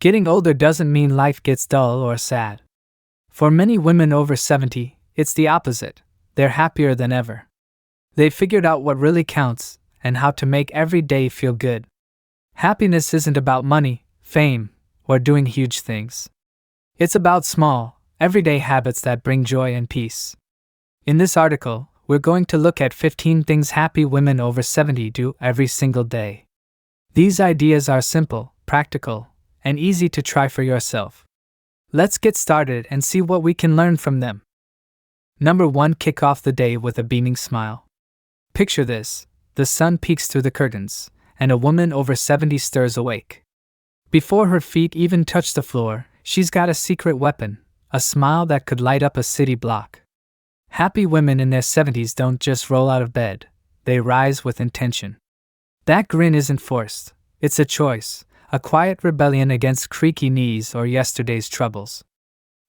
Getting older doesn't mean life gets dull or sad. For many women over 70, it's the opposite. They're happier than ever. They've figured out what really counts and how to make every day feel good. Happiness isn't about money, fame, or doing huge things. It's about small, everyday habits that bring joy and peace. In this article, we're going to look at 15 things happy women over 70 do every single day. These ideas are simple, practical, and easy to try for yourself. Let's get started and see what we can learn from them. Number 1. Kick off the day with a beaming smile. Picture this: the sun peeks through the curtains, and a woman over 70 stirs awake. Before her feet even touch the floor, she's got a secret weapon, a smile that could light up a city block. Happy women in their 70s don't just roll out of bed, they rise with intention. That grin isn't forced, it's a choice, a quiet rebellion against creaky knees or yesterday's troubles.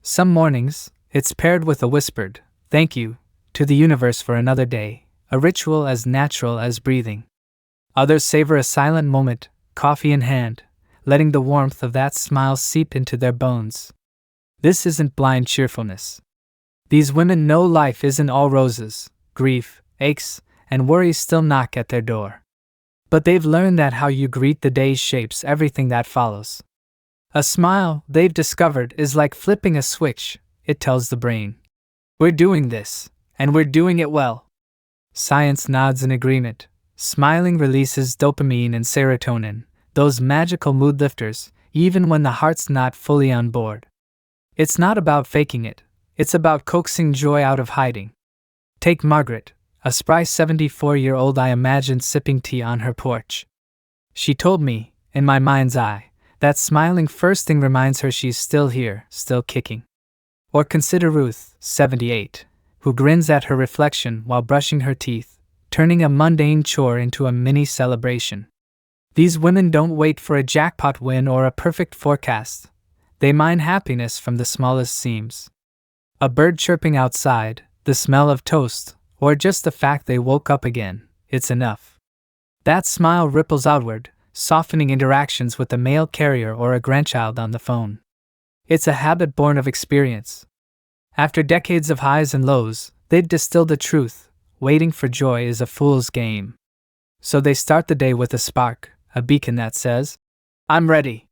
Some mornings, it's paired with a whispered, "Thank you," to the universe for another day, a ritual as natural as breathing. Others savor a silent moment, coffee in hand, letting the warmth of that smile seep into their bones. This isn't blind cheerfulness. These women know life isn't all roses, grief, aches, and worries still knock at their door. But they've learned that how you greet the day shapes everything that follows. A smile, they've discovered, is like flipping a switch. It tells the brain, "We're doing this, and we're doing it well." Science nods in agreement. Smiling releases dopamine and serotonin, those magical mood lifters, even when the heart's not fully on board. It's not about faking it, it's about coaxing joy out of hiding. Take Margaret, a spry 74-year-old I imagined sipping tea on her porch. She told me, in my mind's eye, that smiling first thing reminds her she's still here, still kicking. Or consider Ruth, 78, who grins at her reflection while brushing her teeth, turning a mundane chore into a mini celebration. These women don't wait for a jackpot win or a perfect forecast. They mine happiness from the smallest seams. A bird chirping outside, the smell of toast, or just the fact they woke up again, it's enough. That smile ripples outward, softening interactions with a mail carrier or a grandchild on the phone. It's a habit born of experience. After decades of highs and lows, they've distilled the truth: waiting for joy is a fool's game. So they start the day with a spark, a beacon that says, "I'm ready."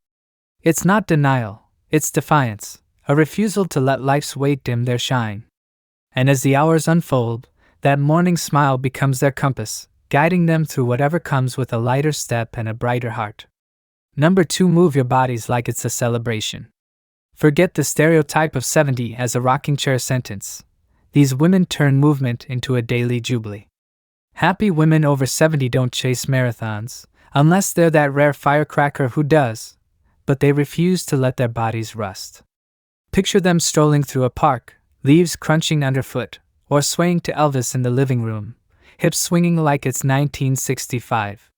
It's not denial, it's defiance, a refusal to let life's weight dim their shine. And as the hours unfold, that morning smile becomes their compass, guiding them through whatever comes with a lighter step and a brighter heart. Number 2. Move your bodies like it's a celebration. Forget the stereotype of 70 as a rocking chair sentence. These women turn movement into a daily jubilee. Happy women over 70 don't chase marathons, unless they're that rare firecracker who does, but they refuse to let their bodies rust. Picture them strolling through a park, leaves crunching underfoot, or swaying to Elvis in the living room, hips swinging like it's 1965.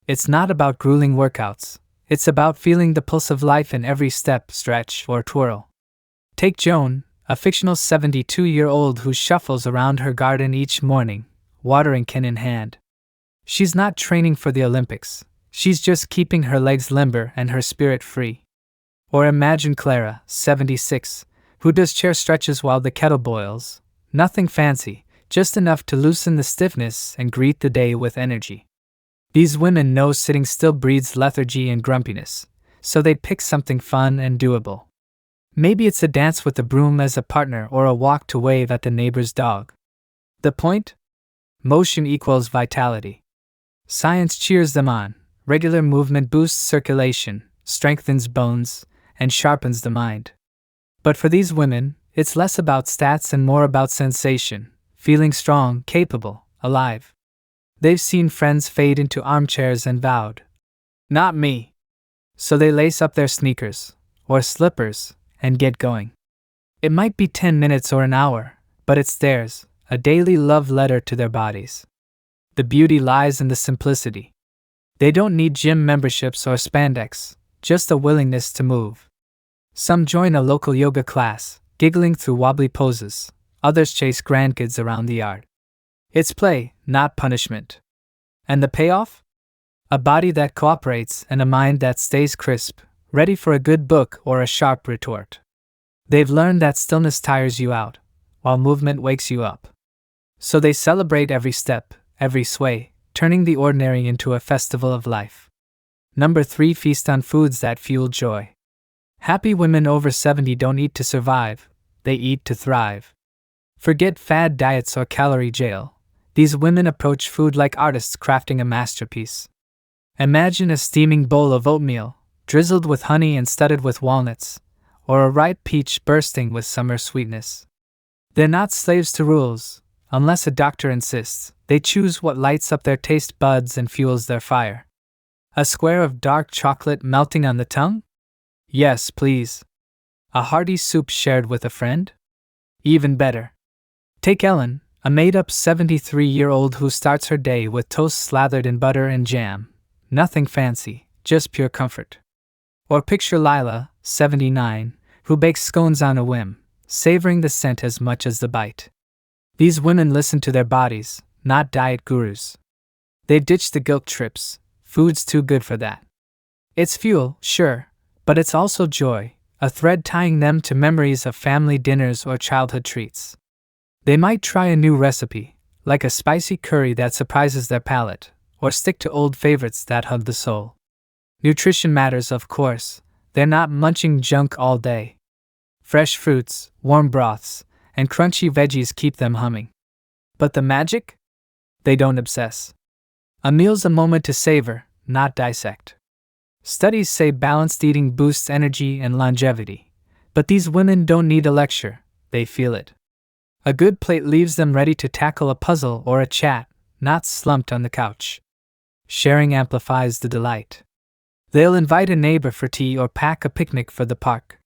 It's not about grueling workouts, it's about feeling the pulse of life in every step, stretch, or twirl. Take Joan, a fictional 72-year-old who shuffles around her garden each morning, watering can in hand. She's not training for the Olympics, she's just keeping her legs limber and her spirit free. Or imagine Clara, 76, who does chair stretches while the kettle boils. Nothing fancy, just enough to loosen the stiffness and greet the day with energy. These women know sitting still breeds lethargy and grumpiness, so they pick something fun and doable. Maybe it's a dance with a broom as a partner or a walk to wave at the neighbor's dog. The point? Motion equals vitality. Science cheers them on. Regular movement boosts circulation, strengthens bones, and sharpens the mind. But for these women, it's less about stats and more about sensation, feeling strong, capable, alive. They've seen friends fade into armchairs and vowed, "Not me." So they lace up their sneakers, or slippers, and get going. It might be 10 minutes or an hour, but it's theirs, a daily love letter to their bodies. The beauty lies in the simplicity. They don't need gym memberships or spandex, just a willingness to move. Some join a local yoga class, giggling through wobbly poses. Others chase grandkids around the yard. It's play, not punishment. And the payoff? A body that cooperates and a mind that stays crisp, ready for a good book or a sharp retort. They've learned that stillness tires you out, while movement wakes you up. So they celebrate every step, every sway, turning the ordinary into a festival of life. Number 3. Feast on foods that fuel joy. Happy women over 70 don't eat to survive, they eat to thrive. Forget fad diets or calorie jail. These women approach food like artists crafting a masterpiece. Imagine a steaming bowl of oatmeal, drizzled with honey and studded with walnuts, or a ripe peach bursting with summer sweetness. They're not slaves to rules. Unless a doctor insists, they choose what lights up their taste buds and fuels their fire. A square of dark chocolate melting on the tongue? Yes, please. A hearty soup shared with a friend? Even better. Take Ellen, a made-up 73-year-old who starts her day with toast slathered in butter and jam. Nothing fancy, just pure comfort. Or picture Lila, 79, who bakes scones on a whim, savoring the scent as much as the bite. These women listen to their bodies, not diet gurus. They ditch the guilt trips. Food's too good for that. It's fuel, sure, but it's also joy, a thread tying them to memories of family dinners or childhood treats. They might try a new recipe, like a spicy curry that surprises their palate, or stick to old favorites that hug the soul. Nutrition matters, of course. They're not munching junk all day. Fresh fruits, warm broths, and crunchy veggies keep them humming. But the magic? They don't obsess. A meal's a moment to savor, not dissect. Studies say balanced eating boosts energy and longevity, but these women don't need a lecture, they feel it. A good plate leaves them ready to tackle a puzzle or a chat, not slumped on the couch. Sharing amplifies the delight. They'll invite a neighbor for tea or pack a picnic for the park.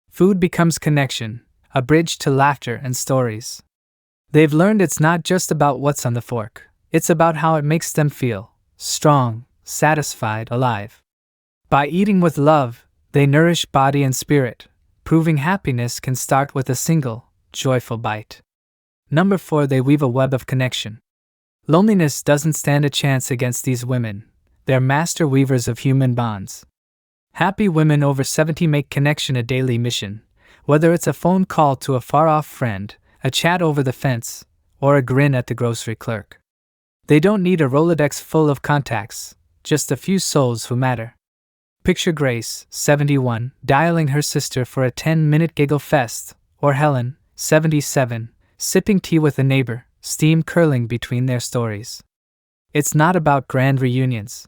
Food becomes connection, a bridge to laughter and stories. They've learned it's not just about what's on the fork, it's about how it makes them feel, strong, satisfied, alive. By eating with love, they nourish body and spirit, proving happiness can start with a single, joyful bite. Number 4. They weave a web of connection. Loneliness doesn't stand a chance against these women. They're master weavers of human bonds. Happy women over 70 make connection a daily mission, whether it's a phone call to a far-off friend, a chat over the fence, or a grin at the grocery clerk. They don't need a Rolodex full of contacts, just a few souls who matter. Picture Grace, 71, dialing her sister for a 10-minute giggle fest, or Helen, 77, sipping tea with a neighbor, steam curling between their stories. It's not about grand reunions.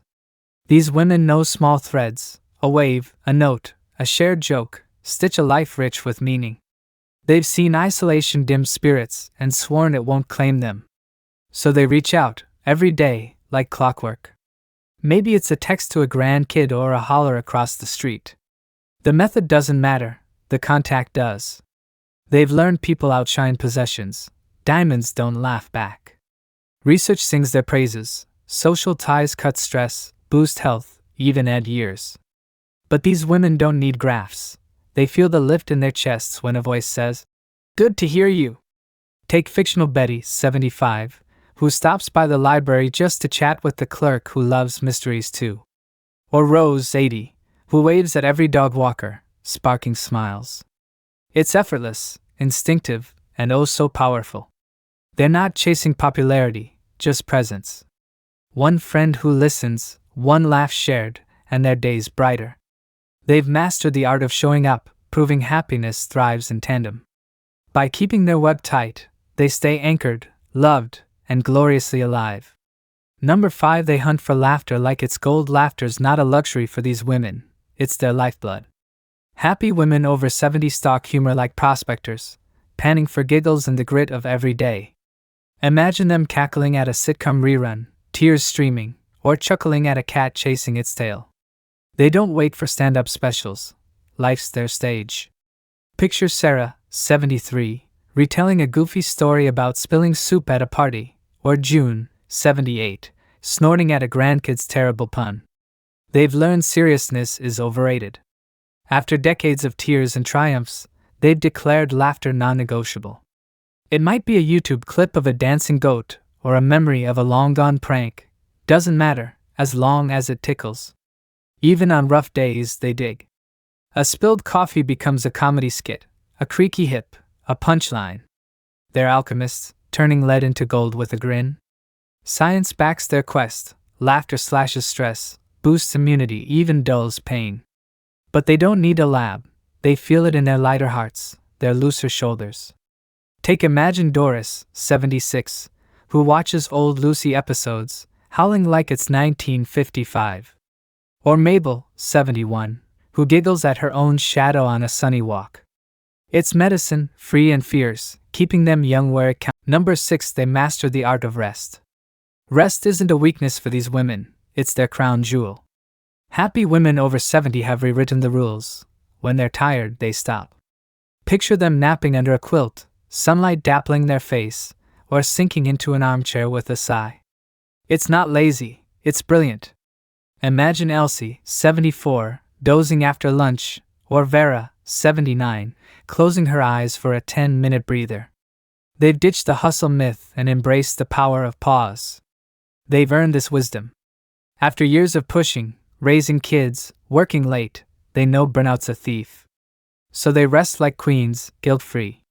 These women know small threads, a wave, a note, a shared joke, stitch a life rich with meaning. They've seen isolation dim spirits and sworn it won't claim them. So they reach out, every day, like clockwork. Maybe it's a text to a grandkid or a holler across the street. The method doesn't matter, the contact does. They've learned people outshine possessions. Diamonds don't laugh back. Research sings their praises. Social ties cut stress, boost health, even add years. But these women don't need graphs. They feel the lift in their chests when a voice says, "Good to hear you." Take fictional Betty, 75, who stops by the library just to chat with the clerk who loves mysteries too. Or Rose, 80, who waves at every dog walker, sparking smiles. It's effortless, instinctive, and oh so powerful. They're not chasing popularity, just presence. One friend who listens, one laugh shared, and their day's brighter. They've mastered the art of showing up, proving happiness thrives in tandem. By keeping their web tight, they stay anchored, loved, and gloriously alive. Number 5. They hunt for laughter like it's gold. Laughter's not a luxury for these women, it's their lifeblood. Happy women over 70 stalk humor like prospectors, panning for giggles in the grit of every day. Imagine them cackling at a sitcom rerun, tears streaming, or chuckling at a cat chasing its tail. They don't wait for stand-up specials. Life's their stage. Picture Sarah, 73, retelling a goofy story about spilling soup at a party, or June, 78, snorting at a grandkid's terrible pun. They've learned seriousness is overrated. After decades of tears and triumphs, they've declared laughter non-negotiable. It might be a YouTube clip of a dancing goat, or a memory of a long-gone prank. Doesn't matter, as long as it tickles. Even on rough days, they dig. A spilled coffee becomes a comedy skit, a creaky hip, a punchline. They're alchemists, turning lead into gold with a grin. Science backs their quest, laughter slashes stress, boosts immunity, even dulls pain. But they don't need a lab, they feel it in their lighter hearts, their looser shoulders. Take Imagine Doris, 76, who watches old Lucy episodes, howling like it's 1955. Or Mabel, 71, who giggles at her own shadow on a sunny walk. It's medicine, free and fierce, keeping them young where it counts. Number 6, they master the art of rest. Rest isn't a weakness for these women, it's their crown jewel. Happy women over 70 have rewritten the rules. When they're tired, they stop. Picture them napping under a quilt, sunlight dappling their face, or sinking into an armchair with a sigh. It's not lazy, it's brilliant. Imagine Elsie, 74, dozing after lunch, or Vera, 79, closing her eyes for a 10-minute breather. They've ditched the hustle myth and embraced the power of pause. They've earned this wisdom. After years of pushing, raising kids, working late, they know burnout's a thief. So they rest like queens, guilt-free.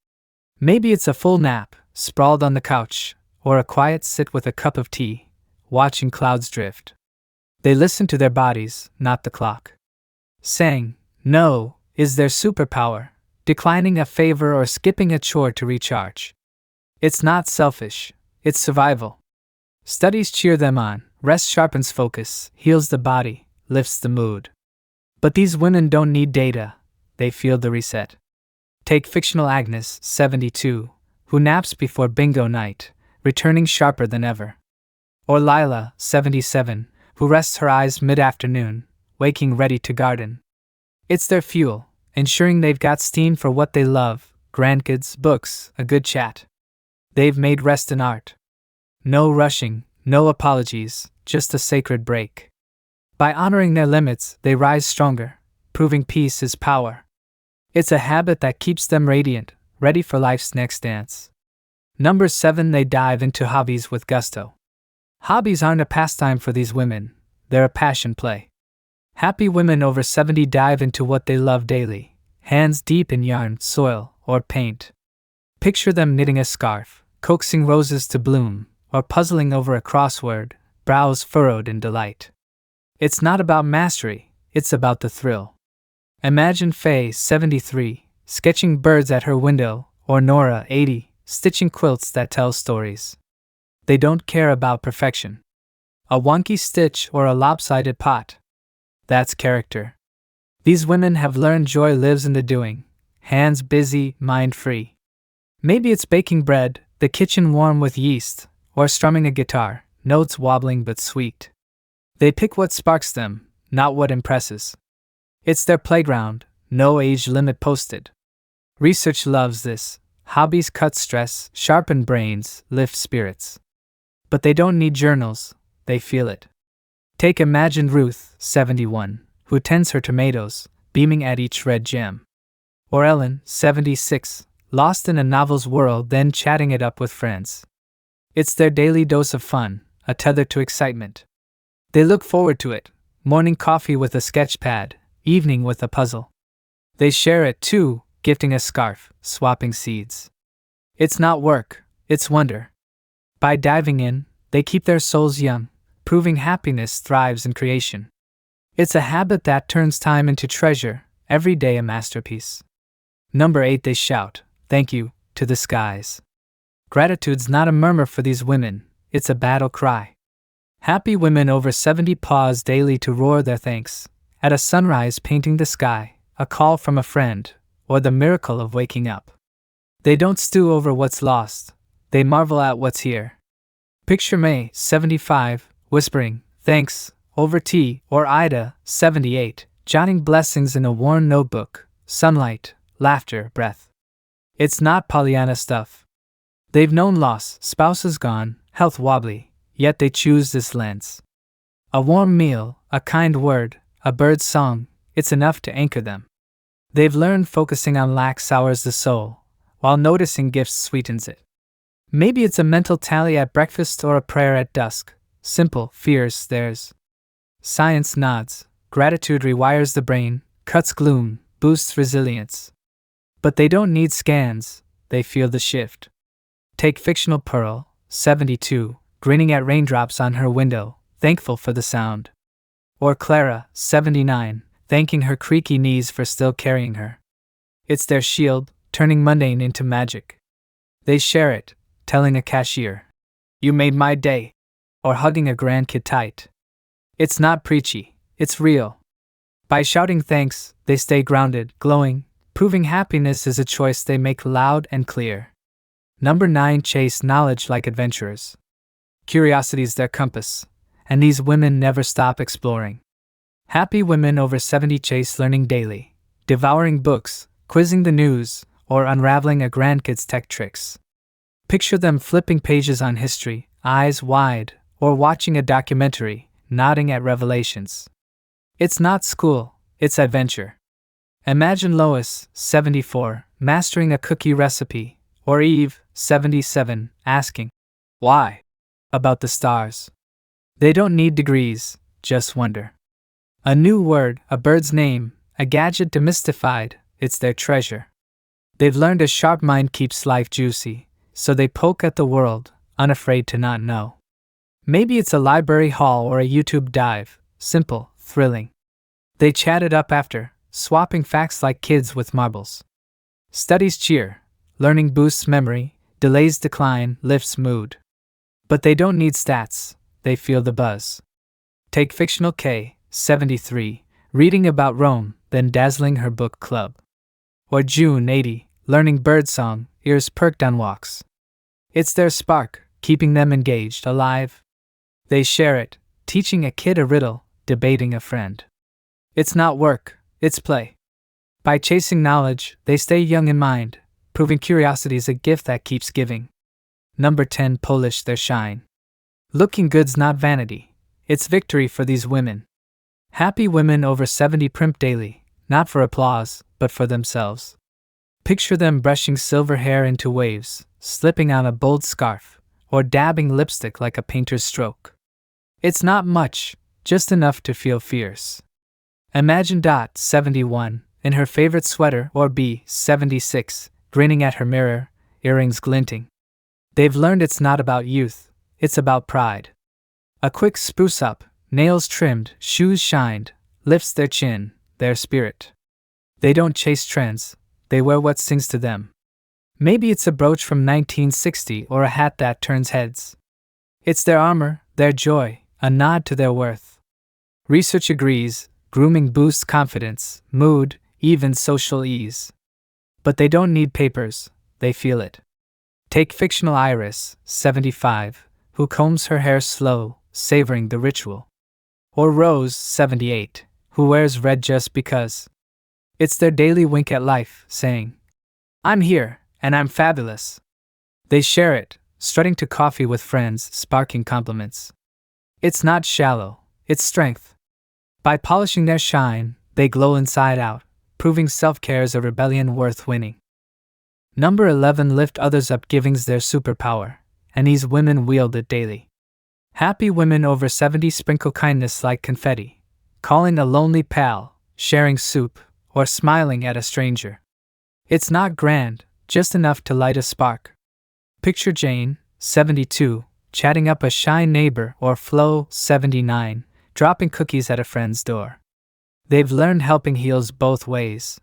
Maybe it's a full nap, sprawled on the couch, or a quiet sit with a cup of tea, watching clouds drift. They listen to their bodies, not the clock. Saying no is their superpower, declining a favor or skipping a chore to recharge. It's not selfish, it's survival. Studies cheer them on, rest sharpens focus, heals the body, lifts the mood. But these women don't need data, they feel the reset. Take fictional Agnes, 72, who naps before bingo night, returning sharper than ever. Or Lila, 77, who rests her eyes mid-afternoon, waking ready to garden. It's their fuel, ensuring they've got steam for what they love, grandkids, books, a good chat. They've made rest an art. No rushing, no apologies, just a sacred break. By honoring their limits, they rise stronger, proving peace is power. It's a habit that keeps them radiant, ready for life's next dance. Number 7, they dive into hobbies with gusto. Hobbies aren't a pastime for these women, they're a passion play. Happy women over 70 dive into what they love daily, hands deep in yarn, soil, or paint. Picture them knitting a scarf, coaxing roses to bloom, or puzzling over a crossword, brows furrowed in delight. It's not about mastery, it's about the thrill. Imagine Faye, 73, sketching birds at her window, or Nora, 80, stitching quilts that tell stories. They don't care about perfection. A wonky stitch or a lopsided pot. That's character. These women have learned joy lives in the doing, hands busy, mind free. Maybe it's baking bread, the kitchen warm with yeast, or strumming a guitar, notes wobbling but sweet. They pick what sparks them, not what impresses. It's their playground, no age limit posted. Research loves this. Hobbies cut stress, sharpen brains, lift spirits. But they don't need journals, they feel it. Take Imagine Ruth, 71, who tends her tomatoes, beaming at each red gem. Or Ellen, 76, lost in a novel's world then chatting it up with friends. It's their daily dose of fun, a tether to excitement. They look forward to it, morning coffee with a sketch pad, evening with a puzzle. They share it too, gifting a scarf, swapping seeds. It's not work, it's wonder. By diving in, they keep their souls young, proving happiness thrives in creation. It's a habit that turns time into treasure, every day a masterpiece. Number 8, they shout, thank you, to the skies. Gratitude's not a murmur for these women, it's a battle cry. Happy women over 70 pause daily to roar their thanks, at a sunrise painting the sky, a call from a friend, or the miracle of waking up. They don't stew over what's lost, they marvel at what's here. Picture May, 75, whispering, thanks, over tea, or Ida, 78, jotting blessings in a worn notebook, sunlight, laughter, breath. It's not Pollyanna stuff. They've known loss, spouses gone, health wobbly, yet they choose this lens. A warm meal, a kind word, a bird's song, it's enough to anchor them. They've learned focusing on lack sours the soul, while noticing gifts sweetens it. Maybe it's a mental tally at breakfast or a prayer at dusk, simple, fierce, theirs. Science nods, gratitude rewires the brain, cuts gloom, boosts resilience. But they don't need scans, they feel the shift. Take fictional Pearl, 72, grinning at raindrops on her window, thankful for the sound. Or Clara, 79, thanking her creaky knees for still carrying her. It's their shield, turning mundane into magic. They share it, telling a cashier, "You made my day," or hugging a grandkid tight. It's not preachy, it's real. By shouting thanks, they stay grounded, glowing, proving happiness is a choice they make loud and clear. Number 9. Chase knowledge like adventurers. Curiosity's their compass, and these women never stop exploring. Happy women over 70 chase learning daily, devouring books, quizzing the news, or unraveling a grandkid's tech tricks. Picture them flipping pages on history, eyes wide, or watching a documentary, nodding at revelations. It's not school, it's adventure. Imagine Lois, 74, mastering a cookie recipe, or Eve, 77, asking, "Why?" about the stars. They don't need degrees, just wonder. A new word, a bird's name, a gadget demystified, it's their treasure. They've learned a sharp mind keeps life juicy, so they poke at the world, unafraid to not know. Maybe it's a library haul or a YouTube dive, simple, thrilling. They chat it up after, swapping facts like kids with marbles. Studies cheer, learning boosts memory, delays decline, lifts mood. But they don't need stats, they feel the buzz. Take fictional K, 73, reading about Rome, then dazzling her book club. Or June, 80, learning birdsong, ears perked on walks. It's their spark, keeping them engaged, alive. They share it, teaching a kid a riddle, debating a friend. It's not work, it's play. By chasing knowledge, they stay young in mind, proving curiosity's a gift that keeps giving. Number 10. Polish their shine. Looking good's not vanity, it's victory for these women. Happy women over 70 primp daily, not for applause, but for themselves. Picture them brushing silver hair into waves, slipping on a bold scarf, or dabbing lipstick like a painter's stroke. It's not much, just enough to feel fierce. Imagine Dot, 71, in her favorite sweater, or B, 76, grinning at her mirror, earrings glinting. They've learned it's not about youth, it's about pride. A quick spruce up, nails trimmed, shoes shined, lifts their chin, their spirit. They don't chase trends, they wear what sings to them. Maybe it's a brooch from 1960 or a hat that turns heads. It's their armor, their joy, a nod to their worth. Research agrees, grooming boosts confidence, mood, even social ease. But they don't need papers, they feel it. Take fictional Iris, 75, who combs her hair slow, savoring the ritual. Or Rose, 78, who wears red just because. It's their daily wink at life, saying, "I'm here, and I'm fabulous." They share it, strutting to coffee with friends, sparking compliments. It's not shallow, it's strength. By polishing their shine, they glow inside out, proving self-care's a rebellion worth winning. Number 11. Lift others up. Giving's their superpower, and these women wield it daily. Happy women over 70 sprinkle kindness like confetti, calling a lonely pal, sharing soup, or smiling at a stranger. It's not grand, just enough to light a spark. Picture Jane, 72, chatting up a shy neighbor, or Flo, 79, dropping cookies at a friend's door. They've learned helping heals both ways.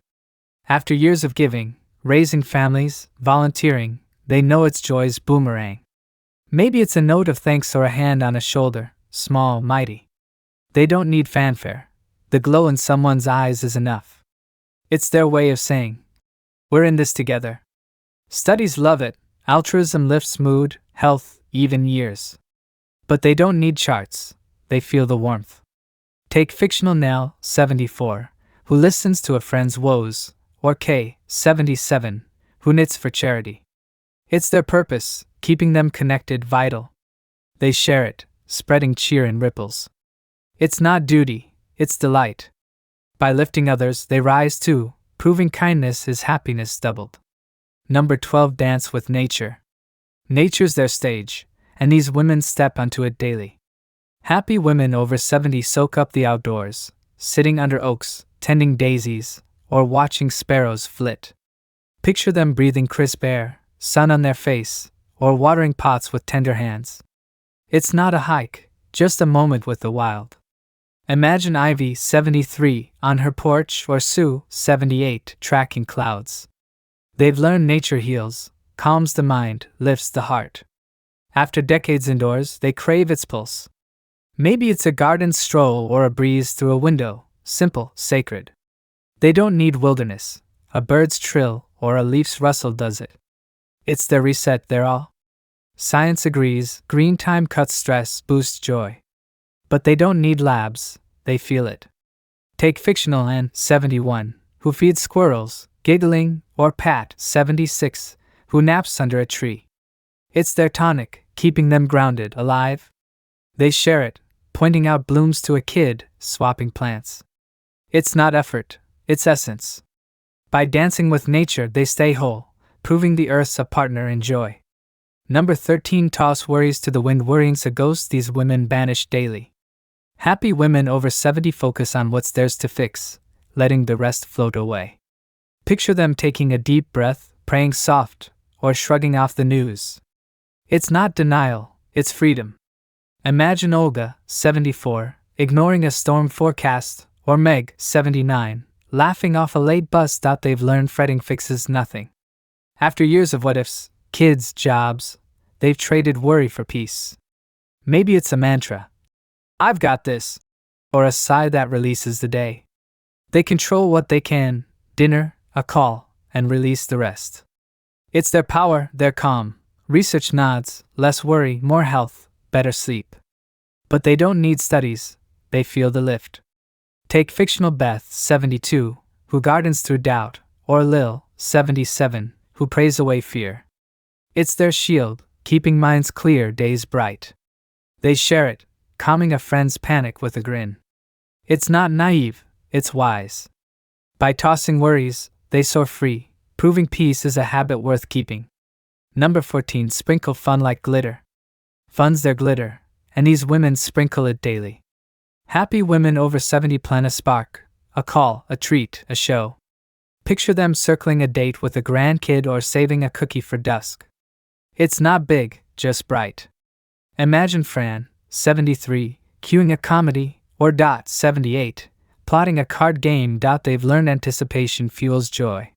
After years of giving, raising families, volunteering, they know it's joy's boomerang. Maybe it's a note of thanks or a hand on a shoulder, small, mighty. They don't need fanfare. The glow in someone's eyes is enough. It's their way of saying, "We're in this together." Studies love it. Altruism lifts mood, health, even years. But they don't need charts. They feel the warmth. Take fictional Nell, 74, who listens to a friend's woes, or K, 77, who knits for charity. It's their purpose, keeping them connected, vital. They share it, spreading cheer in ripples. It's not duty, it's delight. By lifting others, they rise too, proving kindness is happiness doubled. Number 12. Dance with nature. Nature's their stage, and these women step onto it daily. Happy women over 70 soak up the outdoors, sitting under oaks, tending daisies, or watching sparrows flit. Picture them breathing crisp air, sun on their face, or watering pots with tender hands. It's not a hike, just a moment with the wild. Imagine Ivy, 73, on her porch, or Sue, 78, tracking clouds. They've learned nature heals, calms the mind, lifts the heart. After decades indoors, they crave its pulse. Maybe it's a garden stroll or a breeze through a window, simple, sacred. They don't need wilderness, a bird's trill or a leaf's rustle does it. It's their reset, their all. Science agrees, green time cuts stress, boosts joy. But they don't need labs, they feel it. Take fictional Anne, 71, who feeds squirrels, giggling, or Pat, 76, who naps under a tree. It's their tonic, keeping them grounded, alive. They share it, pointing out blooms to a kid, swapping plants. It's not effort, it's essence. By dancing with nature, they stay whole, proving the earth's a partner in joy. Number 13. Toss worries to the wind. Worrying's a ghost these women banish daily. Happy women over 70 focus on what's theirs to fix, letting the rest float away. Picture them taking a deep breath, praying soft, or shrugging off the news. It's not denial, it's freedom. Imagine Olga, 74, ignoring a storm forecast, or Meg, 79, laughing off a late bus. They've learned fretting fixes nothing. After years of what-ifs, kids, jobs, they've traded worry for peace. Maybe it's a mantra, "I've got this," or a sigh that releases the day. They control what they can, dinner, a call, and release the rest. It's their power, their calm. Research nods, less worry, more health, better sleep. But they don't need studies, they feel the lift. Take fictional Beth, 72, who gardens through doubt, or Lil, 77, who prays away fear. It's their shield, keeping minds clear, days bright. They share it, calming a friend's panic with a grin. It's not naive, it's wise. By tossing worries, they soar free, proving peace is a habit worth keeping. Number 14. Sprinkle fun like glitter. Fun's their glitter, and these women sprinkle it daily. Happy women over 70 plan a spark, a call, a treat, a show. Picture them circling a date with a grandkid or saving a cookie for dusk. It's not big, just bright. Imagine Fran, 73, cueing a comedy, or Dot, 78, plotting a card game. They've learned anticipation fuels joy.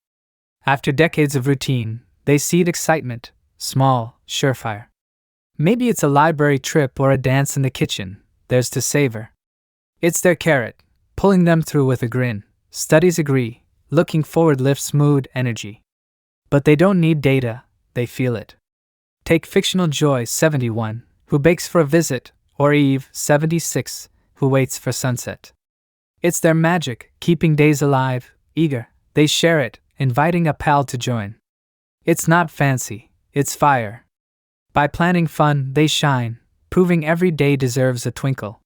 After decades of routine, they seed excitement, small, surefire. Maybe it's a library trip or a dance in the kitchen, theirs to savor. It's their carrot, pulling them through with a grin. Studies agree, looking forward lifts mood, energy. But they don't need data, they feel it. Take fictional Joy, 71, who bakes for a visit, or Eve, 76, who waits for sunset. It's their magic, keeping days alive, eager. They share it, inviting a pal to join. It's not fancy, it's fire. By planning fun, they shine, proving every day deserves a twinkle.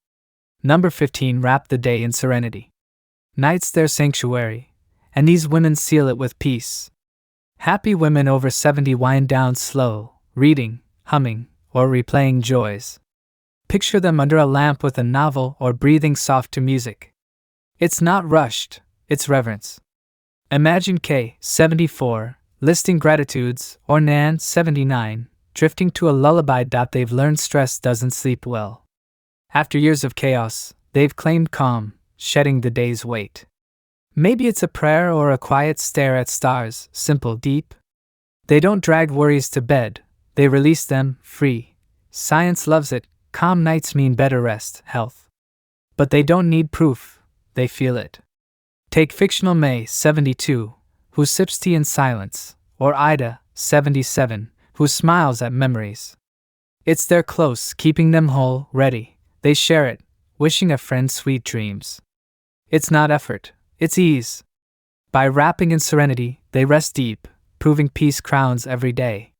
Number 15. Wrap the day in serenity. Night's their sanctuary, and these women seal it with peace. Happy women over 70 wind down slow, reading, humming, or replaying joys. Picture them under a lamp with a novel or breathing soft to music. It's not rushed, it's reverence. Imagine Kay, 74, listing gratitudes, or Nan, 79, drifting to a lullaby. They've learned stress doesn't sleep well. After years of chaos, they've claimed calm, shedding the day's weight. Maybe it's a prayer or a quiet stare at stars, simple, deep. They don't drag worries to bed, they release them, free. Science loves it, calm nights mean better rest, health. But they don't need proof, they feel it. Take fictional May, 72, who sips tea in silence, or Ida, 77, who smiles at memories. It's their close, keeping them whole, ready. They share it, wishing a friend sweet dreams. It's not effort, it's ease. By wrapping in serenity, they rest deep, proving peace crowns every day.